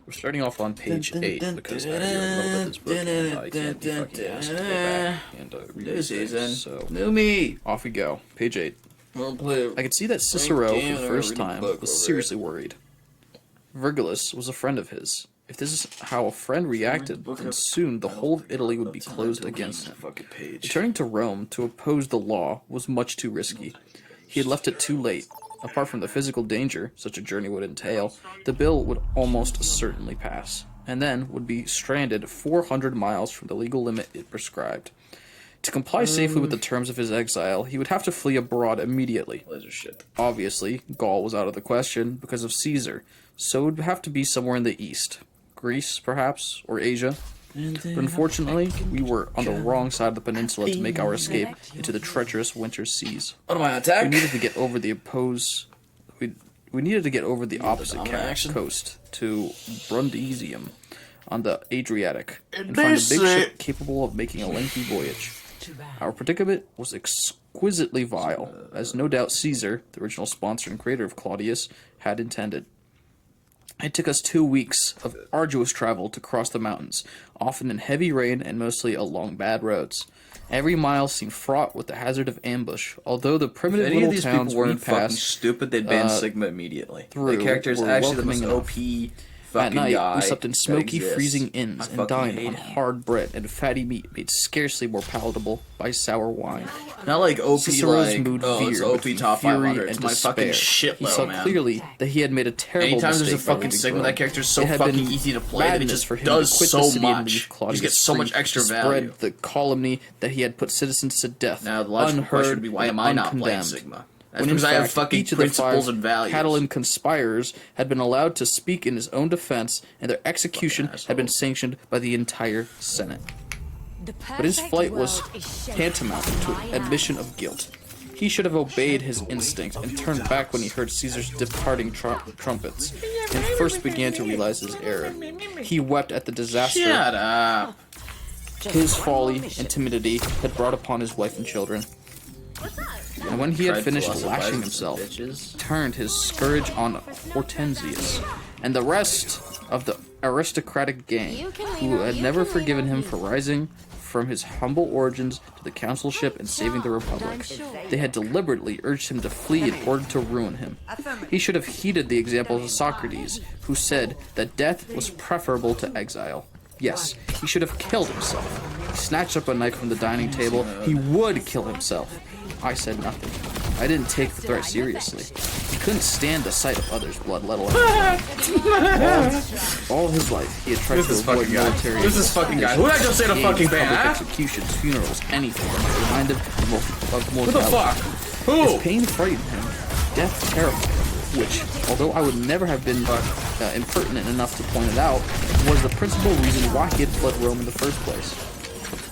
We're starting off on page 8 because I already read this book and I can't be fucking asked to go back and read New season, things, so new me. off we go. Page 8. We'll play. I could see that Cicero, for the first read a time, book was over seriously worried. Virgilus was a friend of his. If this is how a friend reacted, then soon the whole of Italy would be closed against him. Fucking page. Returning to Rome to oppose the law was much too risky. He had left it too late. Apart from the physical danger such a journey would entail, the bill would almost certainly pass, and then would be stranded 400 miles from the legal limit it prescribed. To comply safely with the terms of his exile, he would have to flee abroad immediately. Obviously, Gaul was out of the question because of Caesar, so it would have to be somewhere in the east. Greece, perhaps, or Asia. But unfortunately, we were on the wrong side of the peninsula to make our escape into the treacherous winter seas. What am I attack? We needed to get over the we needed to get over the opposite coast to Brundisium on the Adriatic and find a big ship capable of making a lengthy voyage. Our predicament was exquisitely vile, as no doubt Caesar, the original sponsor and creator of Claudius, had intended. It took us 2 weeks of arduous travel to cross the mountains, often in heavy rain and mostly along bad roads. Every mile seemed fraught with the hazard of ambush, although the primitive little towns we passed stupid, they'd ban Sigma immediately. through The character is were actually the most welcoming OP enough. fucking At night, guy we slept in smoky, that exists. freezing inns I and fucking dined hate on him. hard bread and fatty meat made scarcely more palatable by sour wine. Not like OP Cicero's like, mood oh, it's veered OP between top fury 500. and It's my despair. fucking He shitload, saw man. clearly that he had made a terrible Anytime there's a mistake by fucking leaving Sigma, Rome. that character's so It had fucking been easy to play that it madness just for him does to quit so the city and much. leave You Claudius just get so much free extra to value. spread the calumny that he had put citizens to death, Now the logical question would be, why am I not playing uncondemned. Sigma? That's When in because I have fact, fucking each of the principles 5 and values. Catalan conspirators had been allowed to speak in his own defense, and their execution had been sanctioned by the entire Senate. But his flight was tantamount to an admission of guilt. He should have obeyed his instinct and turned back when he heard Caesar's departing trumpets, and first began to realize his error. He wept at the disaster Shut up. his folly and timidity had brought upon his wife and children. And when he had finished lashing himself, turned his scourge on Hortensius and the rest of the aristocratic gang, who had never forgiven him for rising from his humble origins to the consulship and saving the Republic. They had deliberately urged him to flee in order to ruin him. He should have heeded the example of Socrates, who said that death was preferable to exile. Yes, he should have killed himself. He snatched up a knife from the dining table. He would kill himself. I said nothing. I didn't take the threat seriously. He couldn't stand the sight of others' blood, let alone all his life, he had tried to avoid military. This is fucking guy. Who did I just say to fucking ban, public huh? executions, funerals, anything that reminded him of mortality. Who the fuck? His Who? pain frightened him. Death terrified him, which, although I would never have been impertinent enough to point it out, was the principal reason why he had fled Rome in the first place.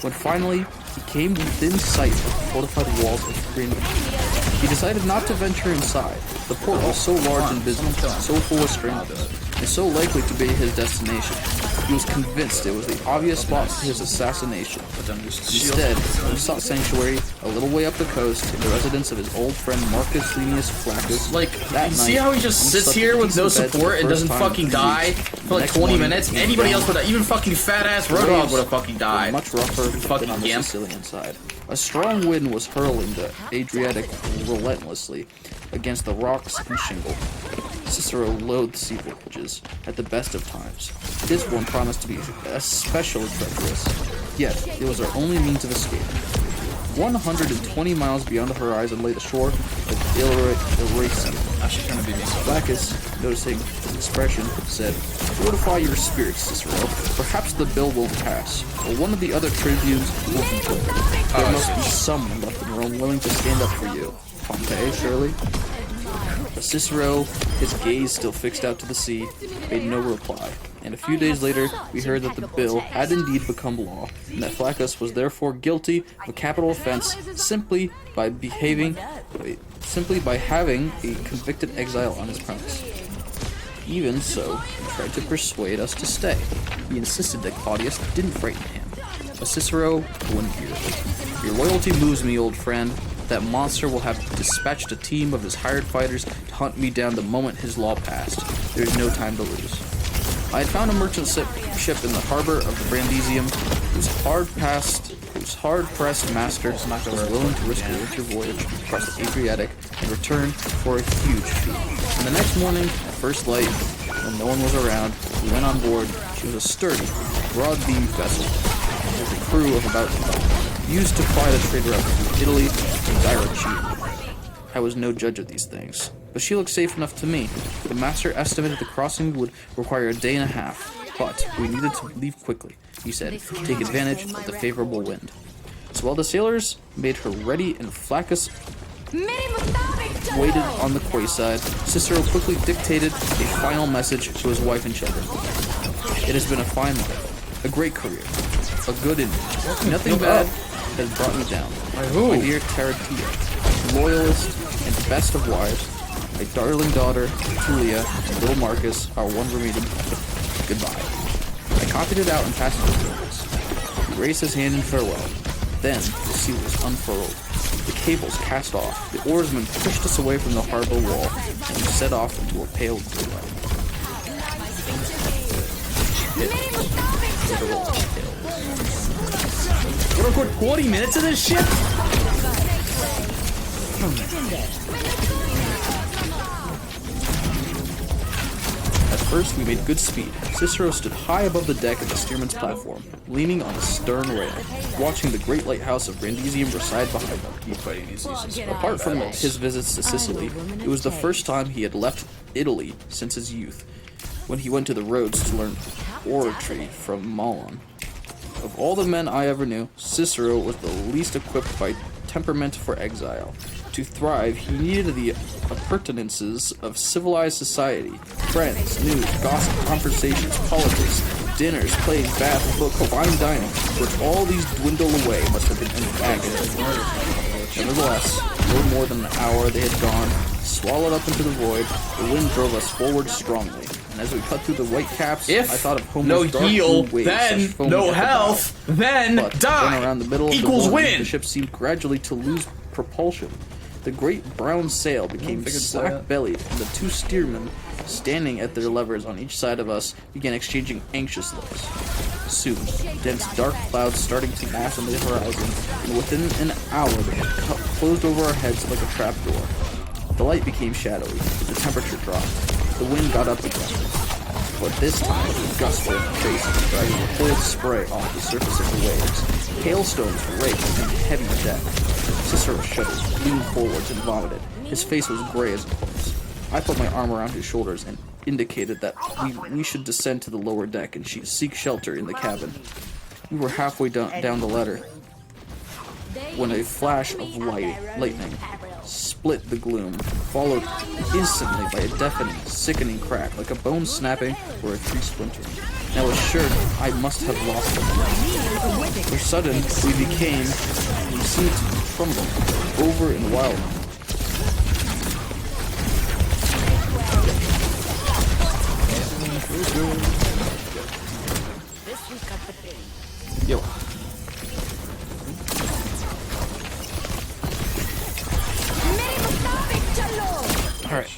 When finally he came within sight of the fortified walls of Greenwich, he decided not to venture inside. The port was so large and busy, so full of strangers, and so likely to be his destination. He was convinced it was the obvious spot for his assassination. Instead, he sought sanctuary a little way up the coast in the residence of his old friend Marcus Livius Flaccus. Like, that you see night, how he just he sits slept here in with no decent bed for support the and first doesn't time in fucking 3 die weeks. for like Next 20 morning, minutes? he Anybody found else would have, even fucking fat ass Roadhog waves would have fucking were died. much rougher Fucking than on the gimp. Sicilian side. A strong wind was hurling the Adriatic relentlessly against the rocks and shingle. Cicero loathed sea voyages at the best of times. This one promised to be especially treacherous, yet it was our only means of escape. 120 miles beyond the horizon lay the shore of Illyricum. Flaccus, noticing his expression, said, "Fortify your spirits, Cicero. Perhaps the bill won't pass, or one of the other tribunes will be killed. There must be someone left in Rome willing to stand up for you. Pompey, surely?" But Cicero, his gaze still fixed out to the sea, made no reply. And a few days later, we heard that the bill had indeed become law, and that Flaccus was therefore guilty of a capital offense simply by having a convicted exile on his premise. Even so, he tried to persuade us to stay. He insisted that Claudius didn't frighten him. But Cicero wouldn't hear it. "Your loyalty moves me, old friend. That monster will have dispatched a team of his hired fighters to hunt me down the moment his law passed. There's no time to lose." I had found a merchant ship in the harbor of Brandisium, whose hard-pressed master was willing to risk a winter voyage across the Adriatic in return for a huge fee. And the next morning, at first light, when no one was around, we went on board. She was a sturdy, broad-beamed vessel with a crew of about 12, used to fly the trade route through Italy and Dyrachine. I was no judge of these things, but she looked safe enough to me. The master estimated the crossing would require a day and a half, but we needed to leave quickly. He said, take advantage of the favorable wind. So while the sailors made her ready and Flaccus waited on the quayside, Cicero quickly dictated a final message to his wife and children. It has been a fine life, a great career, a good ending. Nothing bad has brought me down. My dear Taratia, loyalist and best of wives, my darling daughter, Tulia, and little Marcus, our one remaining. Goodbye. I copied it out and passed it to Marcus. He raised his hand in farewell. Then the sea was unfurled. The cables cast off. The oarsmen pushed us away from the harbor wall, and we set off into a pale blue light. We'll record 40 minutes of this shit? At first, we made good speed. Cicero stood high above the deck of the steerman's platform, leaning on the stern rail, watching the great lighthouse of Brandisium reside behind him. Apart from his visits to Sicily, it was the first time he had left Italy since his youth, when he went to the roads to learn oratory from Malon. Of all the men I ever knew, Cicero was the least equipped by temperament for exile. To thrive, he needed the appurtenances of civilized society: friends, news, gossip, conversations, politics, dinners, plays, baths, book, fine dining. But all these dwindle away must have been an agony. Nevertheless, no more than an hour they had gone, swallowed up into the void. The wind drove us forward strongly, and as we cut through the white caps, I thought of Homer's dark blue waves, then no health, then die. Around the middle of equals the win. The ship seemed gradually to lose propulsion. The great brown sail became slack-bellied, and the two steermen, standing at their levers on each side of us, began exchanging anxious looks. Soon, dense dark clouds starting to mass on the horizon, and within an hour they had closed over our heads like a trapdoor. The light became shadowy, the temperature dropped, the wind got up again. But this time, gusts were in our faces, driving a cold spray off the surface of the waves. Hailstones raked and heavy deck. Cicero shuddered, leaned forwards, and vomited. His face was gray as a corpse. I put my arm around his shoulders and indicated that we should descend to the lower deck and seek shelter in the cabin. We were halfway down the ladder when a flash of lightning split the gloom, followed instantly by a deafening, sickening crack, like a bone snapping or a tree splintering. And I was sure I must have lost them. For sudden, we seemed to crumble over in wild. Yo. Alright.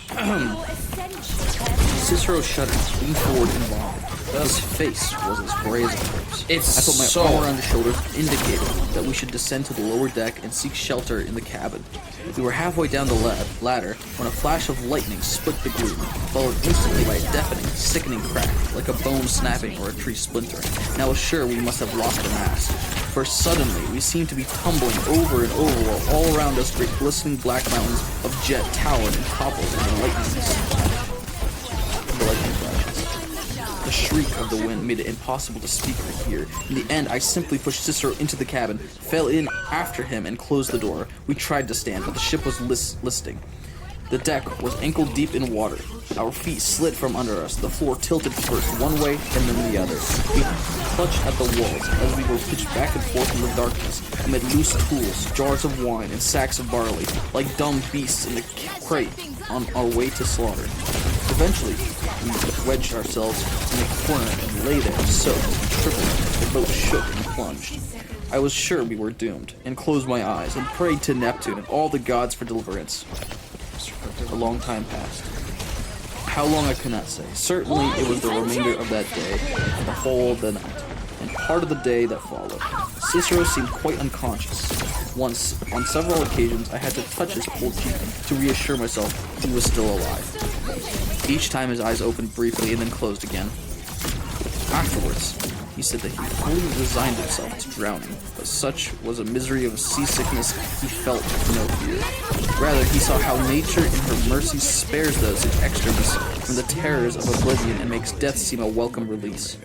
Cicero shuddered, leaned forward, and vomited. His face was as gray as a corpse. I put my arm around his shoulders, indicating that we should descend to the lower deck and seek shelter in the cabin. We were halfway down the ladder when a flash of lightning split the gloom, followed instantly by a deafening, sickening crack, like a bone snapping or a tree splintering. And I was sure we must have lost the mast. For suddenly, we seemed to be tumbling over and over while all around us great glistening black mountains of jet towered and toppled in the lightning flashes. The shriek of the wind made it impossible to speak or hear. In the end, I simply pushed Cicero into the cabin, fell in after him, and closed the door. We tried to stand, but the ship was listing. The deck was ankle deep in water. Our feet slid from under us. The floor tilted first one way and then the other. We clutched at the walls as we were pitched back and forth in the darkness, amid loose tools, jars of wine, and sacks of barley, like dumb beasts in a crate on our way to slaughter. Eventually, we wedged ourselves in a corner and lay there, soaked and tripled as the boat shook and plunged. I was sure we were doomed, and closed my eyes and prayed to Neptune and all the gods for deliverance. A long time passed. how long I could not say. Certainly, it was the remainder of that day, and the whole of the night, and part of the day that followed. Cicero seemed quite unconscious. Once, on several occasions, I had to touch his cold cheek to reassure myself he was still alive. Each time his eyes opened briefly and then closed again. Afterwards, he said that he fully resigned himself to drowning, but such was a misery of seasickness he felt no fear. Rather, he saw how nature in her mercy spares those in extremis from the terrors of oblivion and makes death seem a welcome release.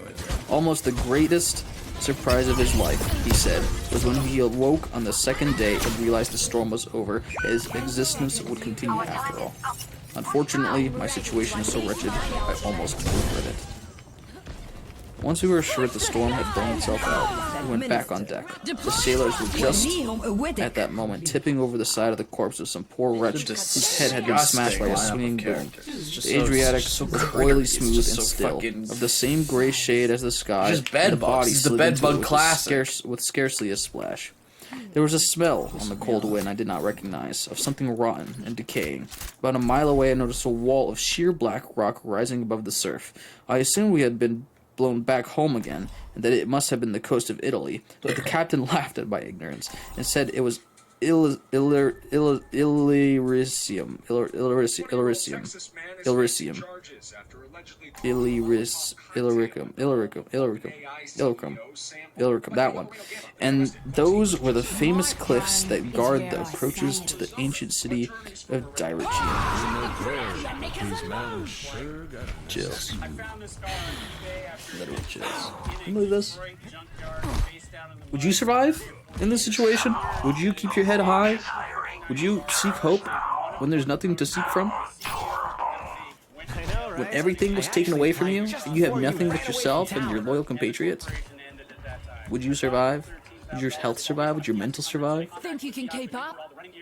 Almost the greatest surprise of his life, he said, was when he awoke on the second day and realized the storm was over, his existence would continue after all. Unfortunately, my situation is so wretched, I almost regret it. Once we were assured the storm had blown itself out, we went back on deck. The sailors were just, at that moment, tipping over the side of the corpse of some poor wretch whose head had been smashed by a swinging boom. The Adriatic was oily, smooth, and still, of the same gray shade as the sky, and the body slid into it with scarcely a splash. There was a smell on the cold wind I did not recognize, of something rotten and decaying. About a mile away I noticed a wall of sheer black rock rising above the surf. I assumed we had been blown back home again, and that it must have been the coast of Italy, but the captain laughed at my ignorance, and said it was Illyricum. Illyricum, that one. And those were the famous cliffs that guard the approaches to the ancient city of Dyrrhachium. Chills. Literal chills. Can you believe this? Would you survive in this situation? Would you keep your head high? Would you seek hope when there's nothing to seek from? When everything was taken away from you, and you have nothing but yourself and your loyal compatriots? Would you survive? Would your health survive? Would your mental survive? Think you can keep up?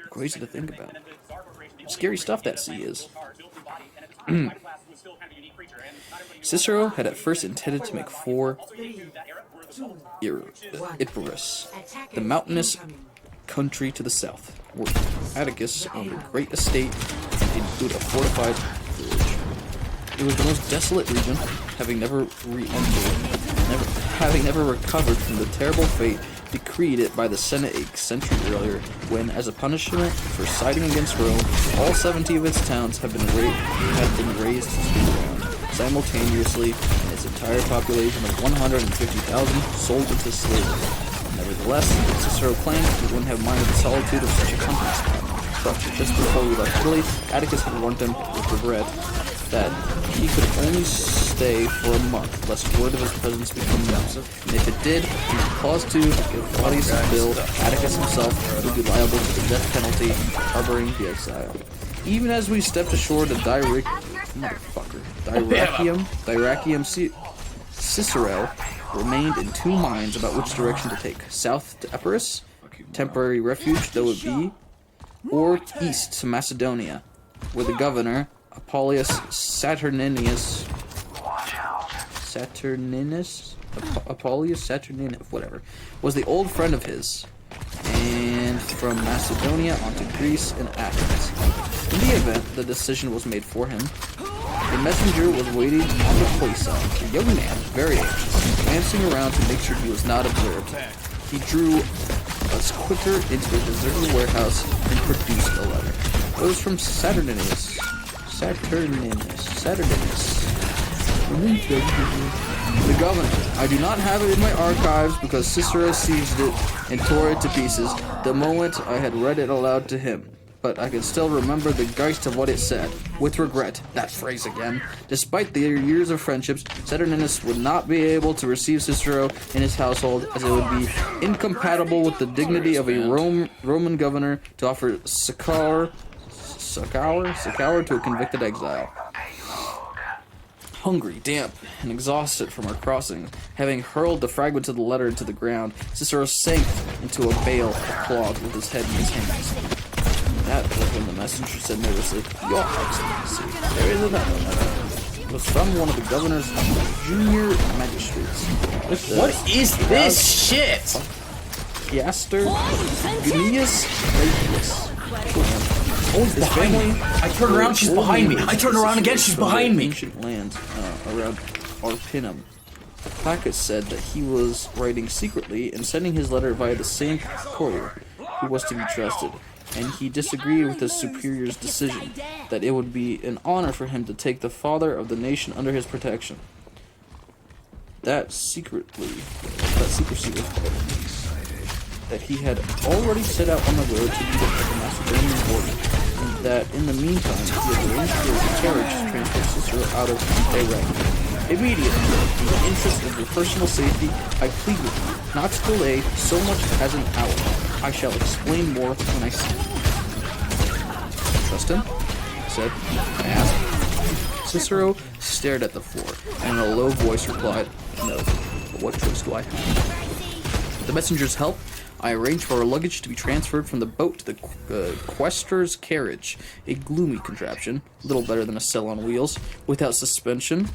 Crazy to think about. Scary stuff that sea is. Cicero had at first intended to make for Epirus, the mountainous country to the south, where Atticus owned a great estate and included a fortified village. It was the most desolate region, having never recovered from the terrible fate decreed it by the Senate a century earlier, when, as a punishment for siding against Rome, all 70 of its towns had been razed to the ground, simultaneously, and its entire population of 150,000 sold into slavery. Nevertheless, Cicero claimed he wouldn't have minded the solitude of such a country spot. But just before we left Italy, Atticus had warned him, with regret, that he could only stay for a month, lest word of his presence become known. And if it did, he would cause to give Claudius a bill, Atticus himself would be liable to the death penalty, harboring the exile. Even as we stepped ashore to Dyrrhachium, Cicero remained in two minds about which direction to take: south to Epirus, temporary refuge though it be, or east to Macedonia, where the governor, Appius Saturninus, whatever, was the old friend of his, and from Macedonia on to Greece and Athens. In the event the decision was made for him, a messenger was waiting on the quayside, a young man, very anxious, glancing around to make sure he was not observed. He drew us quicker into a deserted warehouse and produced a letter. It was from Saturninus. The governor. I do not have it in my archives because Cicero seized it and tore it to pieces the moment I had read it aloud to him. But I can still remember the geist of what it said. With regret, that phrase again. Despite their years of friendships, Saturninus would not be able to receive Cicero in his household, as it would be incompatible with the dignity of a Roman governor to offer succor to a convicted exile. Hungry, damp, and exhausted from our crossing, having hurled the fragments of the letter into the ground, Cicero sank into a bale of cloth with his head in his hands. That was when the messenger said nervously, "Your Excellency, there is another letter." It was from one of the governor's junior magistrates. What is this shit? Piaster Gunius Radius. Oh, it's behind me. I turn around, she's behind me. I turn around again, she's behind me. Ancient land around Arpinum. Flaccus said that he was writing secretly and sending his letter via the same courier who was to be trusted, and he disagreed with his superior's decision that it would be an honor for him to take the father of the nation under his protection. That secrecy was that he had already set out on the road to meet at the Macedonian border, and that in the meantime he had arranged for a carriage to transport Cicero out of Iraq. Immediately, in the interest of your personal safety, I plead with you not to delay so much as an hour. I shall explain more when I see you. Trust him? I said. I asked. Cicero stared at the floor, and in a low voice replied, "No, but what choice do I have?" With the messenger's help, I arranged for our luggage to be transferred from the boat to the questor's carriage, a gloomy contraption, little better than a cell on wheels, without suspension,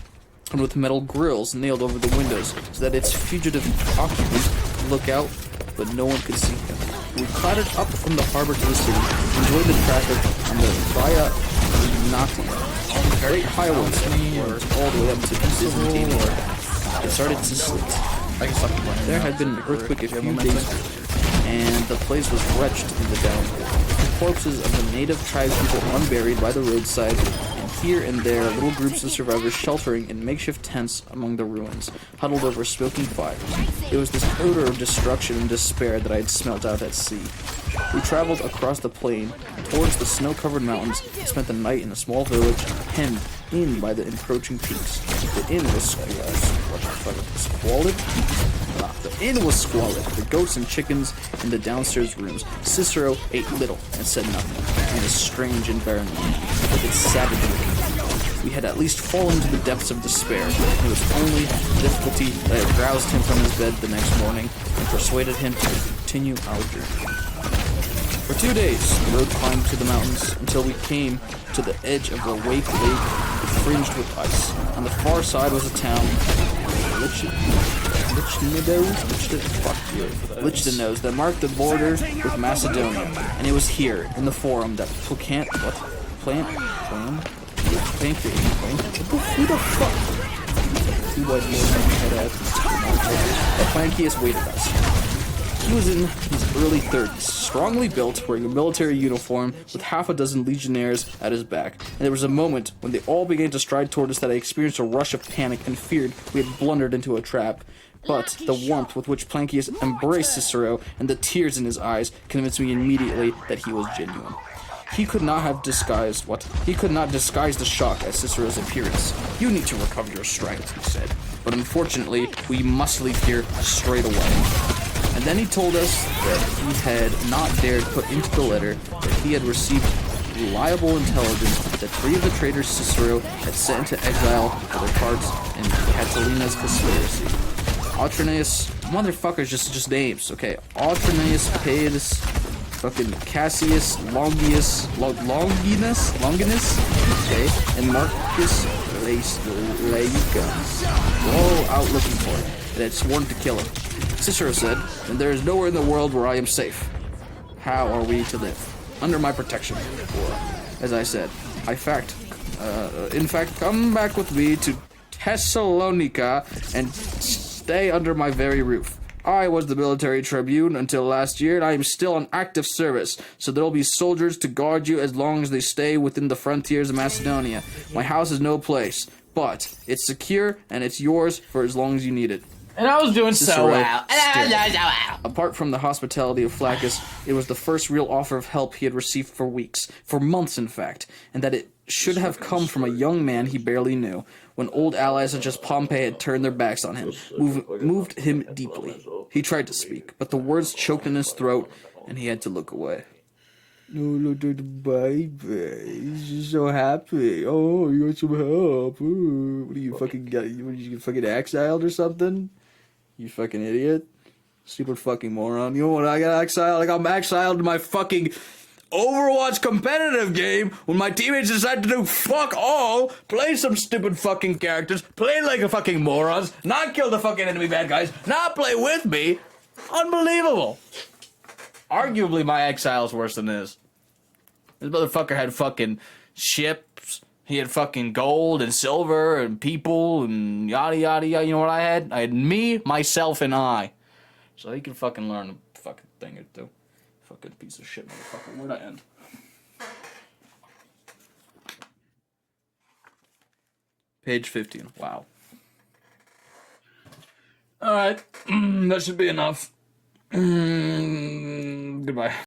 and with metal grills nailed over the windows so that its fugitive occupant could look out, but no one could see him. We clattered up from the harbor to the city, enjoyed the traffic on the Via Natia, great highways all the way up to Byzantine, where it started to sleet. There had been an earthquake a few days ago, and the place was wretched in the downpour. The corpses of the native tribespeople unburied by the roadside, and here and there little groups of survivors sheltering in makeshift tents among the ruins, huddled over smoking fires. It was this odor of destruction and despair that I had smelt out at sea. We traveled across the plain towards the snow-covered mountains and spent the night in a small village hemmed in by the encroaching peaks. The inn was squalid. The inn was squalid. The goats and chickens in the downstairs rooms. Cicero ate little and said nothing in a strange environment with its savagery. We had at least fallen to the depths of despair, and it was only difficulty that had roused him from his bed the next morning and persuaded him to continue our journey. For 2 days, the road climbed to the mountains until we came to the edge of the Wake Lake, fringed with ice. On the far side was a town, Lichtenose, that marked the border with Macedonia, and it was here, in the forum, that Plancius waited us. He was in his early 30s, strongly built, wearing a military uniform with half a dozen legionnaires at his back. And there was a moment when they all began to stride toward us that I experienced a rush of panic and feared we had blundered into a trap. But the warmth with which Plancius embraced Cicero and the tears in his eyes convinced me immediately that he was genuine. He could not disguise the shock at Cicero's appearance. "You need to recover your strength," he said. "But unfortunately, we must leave here straight away." And then he told us that he had not dared put into the letter that he had received reliable intelligence that 3 of the traitors Cicero had sent into exile for their parts in Catilina's conspiracy. Autronius, motherfuckers, just names, okay? Autronius, Paetus, fucking Cassius, Longinus, okay? And Marcus Laicus. We're all out looking for him, and had sworn to kill him. Cicero said, "And there is nowhere in the world where I am safe. How are we to live? Under my protection. Or, as I said, in fact, come back with me to Thessalonica and stay under my very roof. I was the military tribune until last year, and I am still on active service, so there will be soldiers to guard you as long as they stay within the frontiers of Macedonia. My house is no place, but it's secure, and it's yours for as long as you need it." And I was doing so well. Apart from the hospitality of Flaccus, it was the first real offer of help he had received for weeks, for months in fact, and that it should have come from a young man he barely knew, when old allies such as Pompey had turned their backs on him, moved him deeply. He tried to speak, but the words choked in his throat, and he had to look away. "No, look at the baby. He's so happy. Oh, you want some help? Ooh. What do you fucking got? What, you fucking exiled or something? You fucking idiot. Stupid fucking moron. You know what I got exiled? I got exiled to my fucking Overwatch competitive game when my teammates decided to do fuck all, play some stupid fucking characters, play like a fucking morons, not kill the fucking enemy bad guys, not play with me. Unbelievable. Arguably my exile's worse than this. This motherfucker had fucking ships. He had fucking gold and silver and people and yada yada yada. You know what I had? I had me, myself, and I. So he can fucking learn a fucking thing or two. Fucking piece of shit, motherfucker. Where'd I end? Page 15. Wow. Alright. That should be enough. Goodbye.